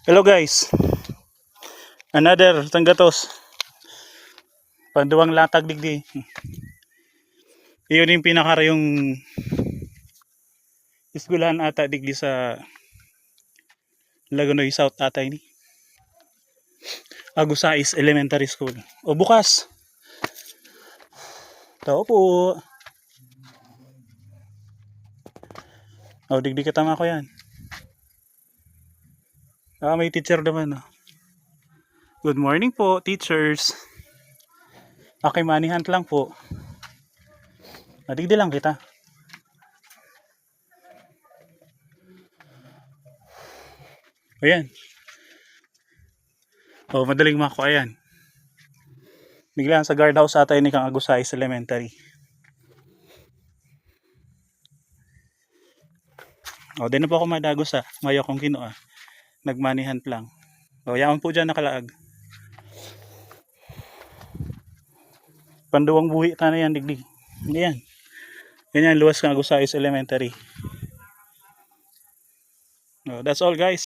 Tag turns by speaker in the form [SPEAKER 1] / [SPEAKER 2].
[SPEAKER 1] Hello guys, another tanggatos, panduwang latag digdi. Iyon yung pinakara yung isgulahan ata digdi sa Lagonoy South ata ini. Agusais Elementary School. O bukas. Tao po. O digdi katama ko yan. May teacher naman. Good morning po, teachers. Okay, manihant lang po. Digdi lang kita. Ayan. Madaling mako, ayan. Biglaan sa guardhouse ata ini kang Agusais Elementary. Di na po ako madagos mayo kong kino nagmanihant lang. Yaman po dyan nakalaag. Panduwang buhi ta na yan digdi. Yan. Yan luwas kang Agusais Elementary. That's all guys.